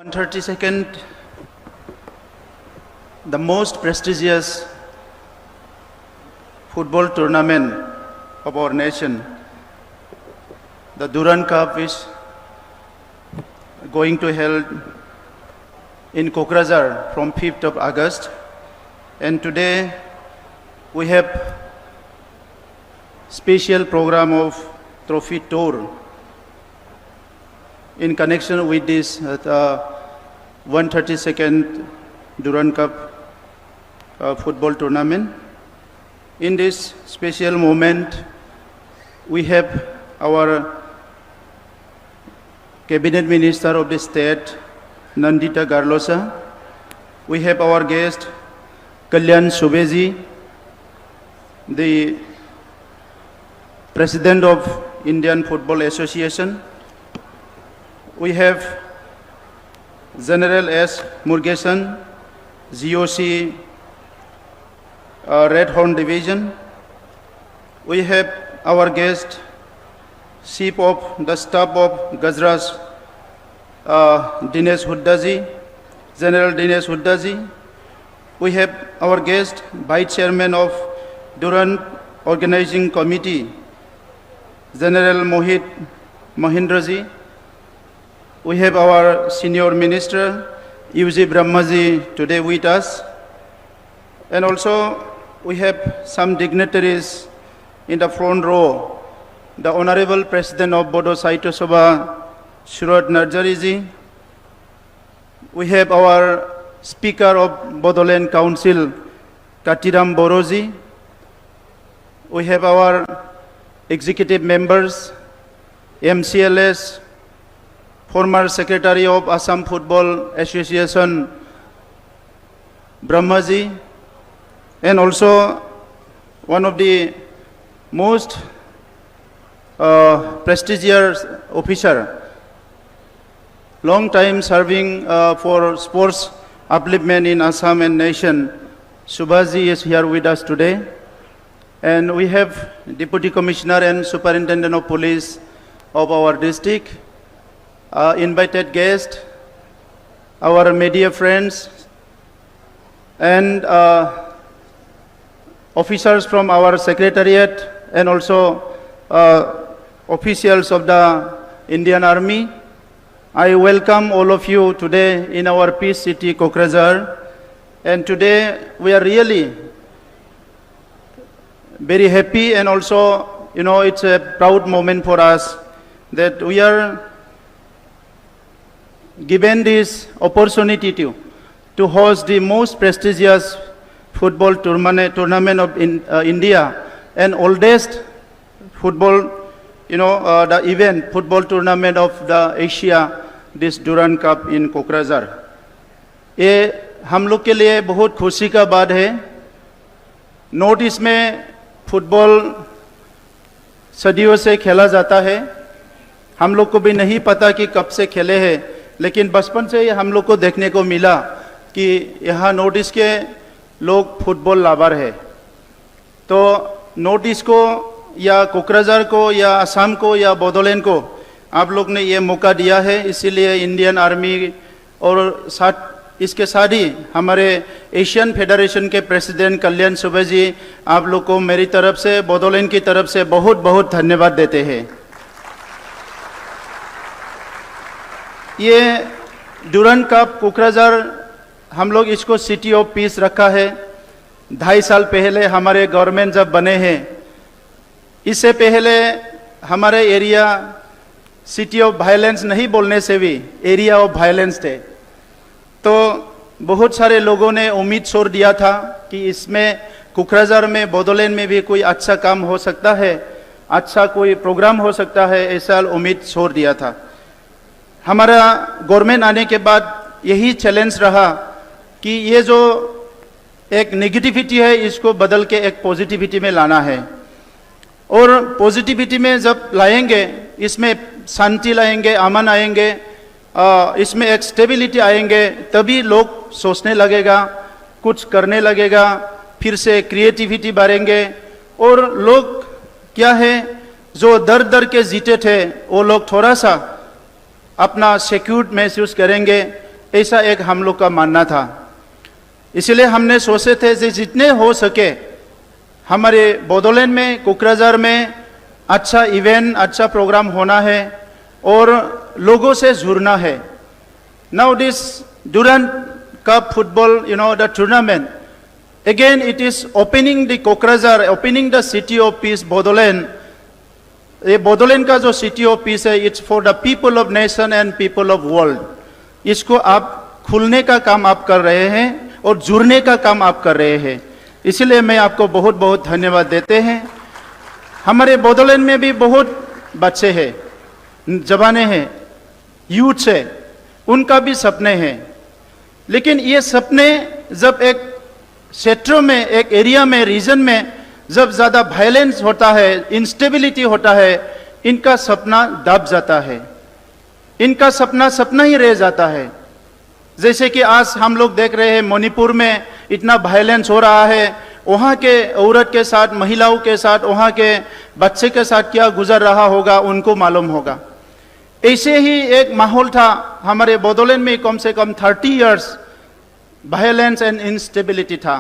132nd, the most prestigious football tournament of our nation, the Durand Cup, is going to held in Kokrajhar from 5th of August. And today we have special program of trophy tour in connection with this 132nd Durand Cup football tournament. In this special moment, we have our Cabinet Minister of the State, Nandita Garlosa. We have our guest, Kalyan Subbeji, the President of Indian Football Association. We have General S. Murugesan, GOC Red Horn Division. We have our guest, Chief of the Staff of Gajras, Dinesh Huddaji, General Dinesh Huddaji. We have our guest, Vice Chairman of Durand Organizing Committee, General Mohit Mahindraji. We have our Senior Minister, UG Brahmaji, today with us. And also we have some dignitaries in the front row. The Honorable President of Bodo Sahitya Sabha, Suraj Narjariji. We have our Speaker of Bodoland Council, Katiram Boroji. We have our executive members, MCLS, former Secretary of Assam Football Association, Brahmaji, and also one of the most prestigious officer, long time serving for sports upliftment in Assam and nation. Subhaji is here with us today. And we have Deputy Commissioner and Superintendent of Police of our district, invited guests, our media friends, and officers from our secretariat, and also officials of the Indian Army. I welcome all of you today in our peace city, Kokrajhar. And today we are really very happy, and also, it's a proud moment for us that we are given this opportunity to host the most prestigious football tournament of India, and oldest football, the event, football tournament of the Asia, this Durand Cup in Kokrajhar. ये हम लोग के लिए बहुत खुशी का बात है। नॉर्थ ईस्ट में फुटबॉल सदियों से खेला जाता है। हम लोग को भी नहीं पता कि कब से खेले हैं, लेकिन बचपन से ही हम लोग को देखने को मिला कि यहाँ नॉर्थ ईस्ट के लोग फुटबॉल लवर है। तो नॉर्थ ईस्ट को या कोकराझार को या असम को या बोडोलैंड को आप लोग ने ये मौका दिया है, इसीलिए इंडियन आर्मी और साथ इसके साथ ही हमारे एशियन फेडरेशन के प्रेसिडेंट कल्याण सुब्बेजी, आप लोग को मेरी तरफ से, बोडोलैंड की तरफ से बहुत बहुत धन्यवाद देते हैं। ये डुरंड कप कोकराझार हम लोग इसको सिटी ऑफ पीस रखा है। 2.5 साल पहले हमारे गवर्नमेंट जब बने हैं, इससे पहले हमारे एरिया सिटी ऑफ वायलेंस नहीं बोलने से भी एरिया ऑफ वायलेंस थे। तो बहुत सारे लोगों ने उम्मीद छोड़ दिया था कि इसमें कोकराझार में, बोडोलैंड में भी कोई अच्छा काम हो सकता है, अच्छा कोई प्रोग्राम हो सकता है, ऐसा उम्मीद छोड़ दिया था। हमारा गवर्नमेंट आने के बाद यही चैलेंज रहा कि ये जो एक नेगेटिविटी है इसको बदल के एक पॉजिटिविटी में लाना है, और पॉजिटिविटी में जब लाएंगे, इसमें शांति लाएंगे, अमन आएंगे, इसमें एक स्टेबिलिटी आएंगे, तभी लोग सोचने लगेगा, कुछ करने लगेगा, फिर से क्रिएटिविटी बढ़ेंगे, और लोग क्या है जो दर दर के जीते थे वो लोग थोड़ा सा अपना सिक्योर्ड महसूस करेंगे, ऐसा एक हम लोग का मानना था। इसलिए हमने सोचे थे कि जितने हो सके हमारे बोडोलैंड में, कोकराझार में अच्छा इवेंट, अच्छा प्रोग्राम होना है और लोगों से जुड़ना है। Now this Durand cup football, the tournament, again it is opening the Kokrajhar, opening the city of peace Bodoland. ये बोडोलैंड का जो सिटी ऑफ पीस है, it's for the people of nation and people of world. इसको आप खुलने का काम आप कर रहे हैं और जुड़ने का काम आप कर रहे हैं, इसलिए मैं आपको बहुत बहुत धन्यवाद देते हैं। हमारे बोडोलैंड में भी बहुत बच्चे हैं, जवाने हैं, यूथ है, उनका भी सपने हैं, लेकिन ये सपने जब एक क्षेत्रों में, एक एरिया में, रीजन में जब ज़्यादा वायलेंस होता है, इंस्टेबिलिटी होता है, इनका सपना दब जाता है, इनका सपना सपना ही रह जाता है। जैसे कि आज हम लोग देख रहे हैं मणिपुर में इतना वायलेंस हो रहा है, वहाँ के औरत के साथ, महिलाओं के साथ, वहाँ के बच्चे के साथ क्या गुजर रहा होगा उनको मालूम होगा। ऐसे ही एक माहौल था हमारे बोडोलैंड में, कम से कम 30 इयर्स वायलेंस एंड इंस्टेबिलिटी था।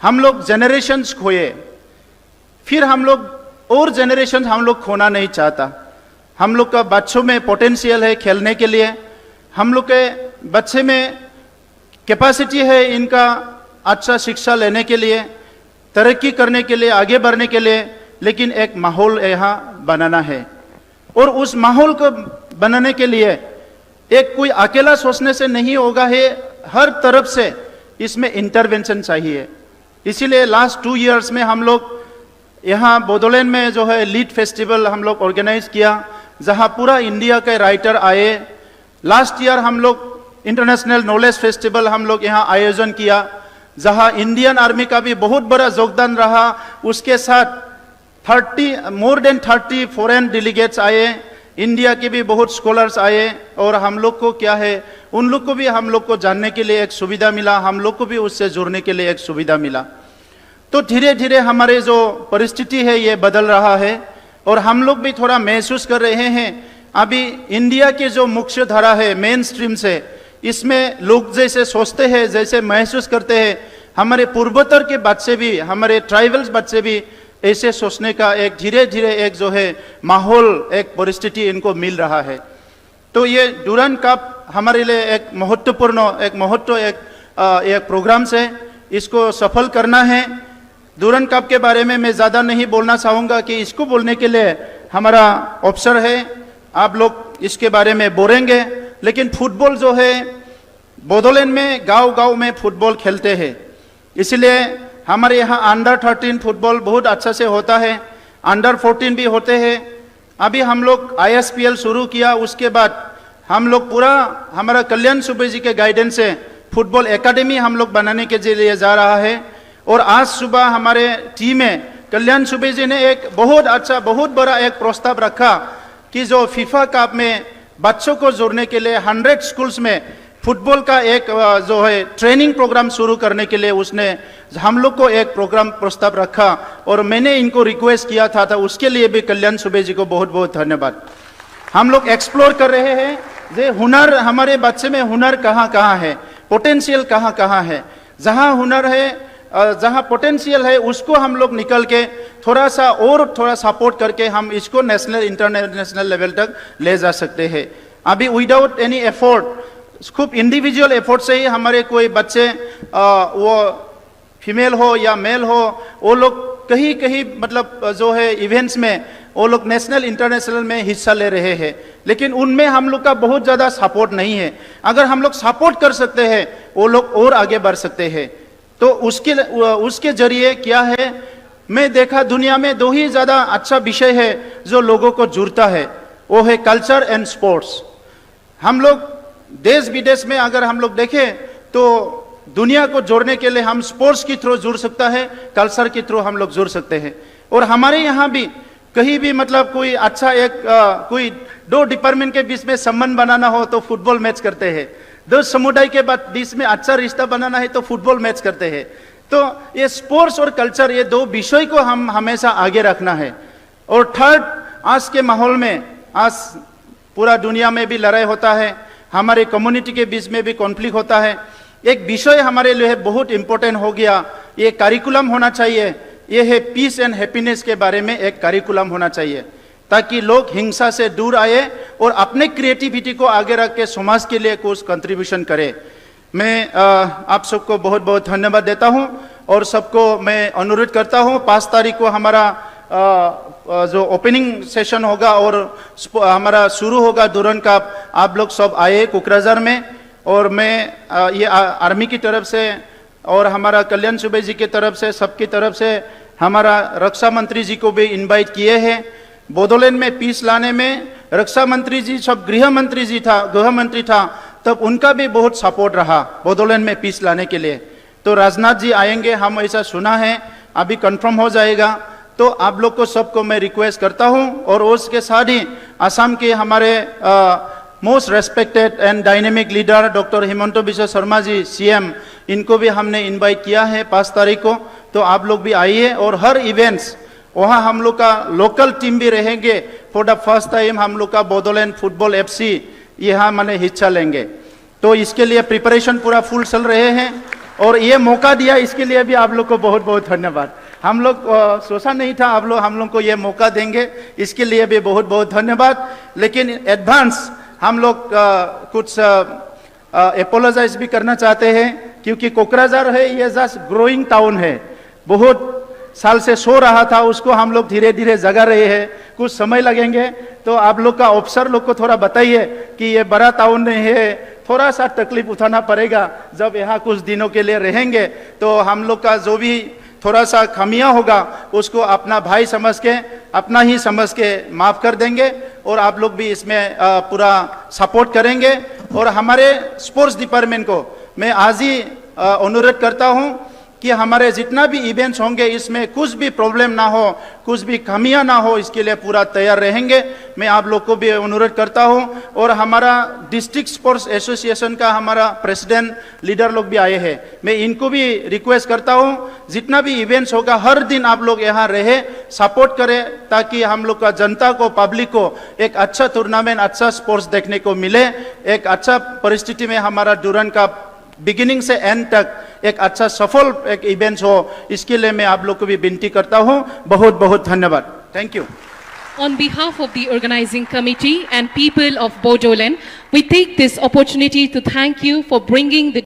हम लोग जनरेशन्स खोए, फिर हम लोग और जनरेशन हम लोग खोना नहीं चाहता। हम लोग का बच्चों में पोटेंशियल है खेलने के लिए, हम लोग के बच्चे में कैपेसिटी है इनका अच्छा शिक्षा लेने के लिए, तरक्की करने के लिए, आगे बढ़ने के लिए, लेकिन एक माहौल यहाँ बनाना है। और उस माहौल को बनाने के लिए एक कोई अकेला सोचने से नहीं होगा, है हर तरफ से इसमें इंटरवेंशन चाहिए। इसीलिए लास्ट 2 इयर्स में हम लोग यहाँ बोडोलैंड में जो है लीड फेस्टिवल हम लोग ऑर्गेनाइज किया, जहाँ पूरा इंडिया के राइटर आए। लास्ट ईयर हम लोग इंटरनेशनल नॉलेज फेस्टिवल हम लोग यहाँ आयोजन किया, जहाँ इंडियन आर्मी का भी बहुत बड़ा योगदान रहा। उसके साथ मोर देन 30 फॉरेन डेलीगेट्स आए, इंडिया के भी बहुत स्कॉलर्स आए, और हम लोग को क्या है, उन लोग को भी हम लोग को जानने के लिए एक सुविधा मिला, हम लोग को भी उससे जुड़ने के लिए एक सुविधा मिला। तो धीरे धीरे हमारे जो परिस्थिति है ये बदल रहा है, और हम लोग भी थोड़ा महसूस कर रहे हैं अभी इंडिया के जो मुख्य धारा है, मेन स्ट्रीम से, इसमें लोग जैसे सोचते हैं, जैसे महसूस करते हैं, हमारे पूर्वोत्तर के बच्चे भी, हमारे ट्राइबल्स बच्चे भी ऐसे सोचने का एक धीरे धीरे एक जो है माहौल, एक परिस्थिति इनको मिल रहा है। तो ये डुरंट कप हमारे लिए एक महत्वपूर्ण एक प्रोग्राम से इसको सफल करना है। डुरंट कप के बारे में मैं ज़्यादा नहीं बोलना चाहूँगा कि इसको बोलने के लिए हमारा अवसर है, आप लोग इसके बारे में बोलेंगे। लेकिन फुटबॉल जो है बोडोलैंड में गांव-गांव में फुटबॉल खेलते हैं, इसलिए हमारे यहाँ अंडर 13 फुटबॉल बहुत अच्छा से होता है, अंडर 14 भी होते हैं। अभी हम लोग ISPL शुरू किया, उसके बाद हम लोग पूरा हमारा कल्याण सुबे जी के गाइडेंस से फुटबॉल एकेडमी हम लोग बनाने के लिए जा रहा है। और आज सुबह हमारे टीम में कल्याण सुबे जी ने एक बहुत अच्छा, बहुत बड़ा एक प्रस्ताव रखा कि जो फीफा कप में बच्चों को जोड़ने के लिए 100 स्कूल्स में फुटबॉल का एक जो है ट्रेनिंग प्रोग्राम शुरू करने के लिए उसने हम लोग को एक प्रोग्राम प्रस्ताव रखा, और मैंने इनको रिक्वेस्ट किया था, उसके लिए भी कल्याण सुबे जी को बहुत बहुत धन्यवाद। हम लोग एक्सप्लोर कर रहे हैं जे हुनर, हमारे बच्चे में हुनर कहाँ कहाँ है, पोटेंशियल कहाँ कहाँ है, जहाँ हुनर है, जहाँ पोटेंशियल है, उसको हम लोग निकल के थोड़ा सा और थोड़ा सपोर्ट करके हम इसको नेशनल इंटरनेशनल लेवल तक ले जा सकते हैं। अभी विदाउट एनी एफर्ट, खूब इंडिविजुअल एफर्ट से ही हमारे कोई बच्चे वो फीमेल हो या मेल हो, वो लोग कहीं कहीं मतलब जो है इवेंट्स में वो लोग नेशनल इंटरनेशनल में हिस्सा ले रहे हैं, लेकिन उनमें हम लोग का बहुत ज़्यादा सपोर्ट नहीं है। अगर हम लोग सपोर्ट कर सकते हैं, वो लोग और आगे बढ़ सकते हैं। तो उसके जरिए क्या है, मैं देखा दुनिया में 2 ही ज़्यादा अच्छा विषय है जो लोगों को जुड़ता है, वो है कल्चर एंड स्पोर्ट्स। हम लोग देश विदेश में अगर हम लोग देखें तो दुनिया को जोड़ने के लिए हम स्पोर्ट्स के थ्रू जुड़ सकता है, कल्चर के थ्रू हम लोग जुड़ सकते हैं। और हमारे यहाँ भी कहीं भी मतलब कोई अच्छा कोई 2 डिपार्टमेंट के बीच में संबंध बनाना हो तो फुटबॉल मैच करते हैं, 2 समुदाय के बीच में अच्छा रिश्ता बनाना है तो फुटबॉल मैच करते हैं। तो ये स्पोर्ट्स और कल्चर, ये 2 विषय को हम हमेशा आगे रखना है। और थर्ड, आज के माहौल में आज पूरा दुनिया में भी लड़ाई होता है, हमारे कम्युनिटी के बीच में भी कॉन्फ्लिक्ट होता है। एक विषय हमारे लिए बहुत इंपॉर्टेंट हो गया, ये करिकुलम होना चाहिए, ये है पीस एंड हैप्पीनेस के बारे में एक करिकुलम होना चाहिए, ताकि लोग हिंसा से दूर आए और अपने क्रिएटिविटी को आगे रख के समाज के लिए कुछ कंट्रीब्यूशन करे। मैं आप सबको बहुत बहुत धन्यवाद देता हूं और सबको मैं अनुरोध करता हूं 5 तारीख को हमारा जो ओपनिंग सेशन होगा और हमारा शुरू होगा दुरन कप, आप लोग सब आए कोकराझार में। और मैं ये आर्मी की तरफ से और हमारा कल्याण सुबे जी की तरफ से, सबकी तरफ से हमारा रक्षा मंत्री जी को भी इनवाइट किए हैं। बोडोलैंड में पीस लाने में रक्षा मंत्री जी, सब गृह मंत्री था, तब उनका भी बहुत सपोर्ट रहा बोडोलैंड में पीस लाने के लिए। तो राजनाथ जी आएंगे, हम ऐसा सुना है, अभी कंफर्म हो जाएगा। तो आप लोग को सबको मैं रिक्वेस्ट करता हूं और उसके साथ ही असम के हमारे most respected and dynamic leader doctor Himanta Biswa Sarma ji CM, इनको भी हमने इनवाइट किया है 5 तारीख को। तो आप लोग भी आइए और हर इवेंट्स वहाँ हम लोग का लोकल टीम भी रहेंगे। फॉर द फर्स्ट टाइम हम लोग का बोडोलैंड फुटबॉल FC यहाँ मैंने हिस्सा लेंगे। तो इसके लिए प्रिपरेशन पूरा फुल चल रहे हैं और ये मौका दिया, इसके लिए भी आप लोग को बहुत बहुत धन्यवाद। हम लोग सोचा नहीं था हम लोग को ये मौका देंगे, इसके लिए भी बहुत बहुत धन्यवाद। लेकिन एडवांस हम लोग कुछ एपोलोजाइज भी करना चाहते हैं, क्योंकि कोकराझार है ये जस्ट ग्रोइंग टाउन है, बहुत साल से सो रहा था, उसको हम लोग धीरे धीरे जगा रहे हैं, कुछ समय लगेंगे। तो आप लोग का ऑफिसर लोग को थोड़ा बताइए कि ये बड़ा टाउन नहीं है, थोड़ा सा तकलीफ उठाना पड़ेगा। जब यहाँ कुछ दिनों के लिए रहेंगे तो हम लोग का जो भी थोड़ा सा खामियां होगा उसको अपना भाई समझ के, अपना ही समझ के माफ कर देंगे और आप लोग भी इसमें पूरा सपोर्ट करेंगे। और हमारे स्पोर्ट्स डिपार्टमेंट को मैं आज ही अनुरोध करता हूं कि हमारे जितना भी इवेंट्स होंगे इसमें कुछ भी प्रॉब्लम ना हो, कुछ भी कमियां ना हो, इसके लिए पूरा तैयार रहेंगे। मैं आप लोग को भी अनुरोध करता हूं। और हमारा डिस्ट्रिक्ट स्पोर्ट्स एसोसिएशन का हमारा प्रेसिडेंट लीडर लोग भी आए हैं, मैं इनको भी रिक्वेस्ट करता हूं जितना भी इवेंट्स होगा हर दिन आप लोग यहाँ रहे, सपोर्ट करें, ताकि हम लोग का जनता को, पब्लिक को एक अच्छा टूर्नामेंट, अच्छा स्पोर्ट्स देखने को मिले। एक अच्छा परिस्थिति में हमारा डुरन का बिगिनिंग से एंड तक एक अच्छा सफल एक इवेंट हो, इसके लिए मैं आप लोग को भी विनती करता हूं। बहुत बहुत धन्यवाद। Thank you. On behalf of the organizing committee and people of Bodoland, we take this opportunity to thank you for bringing the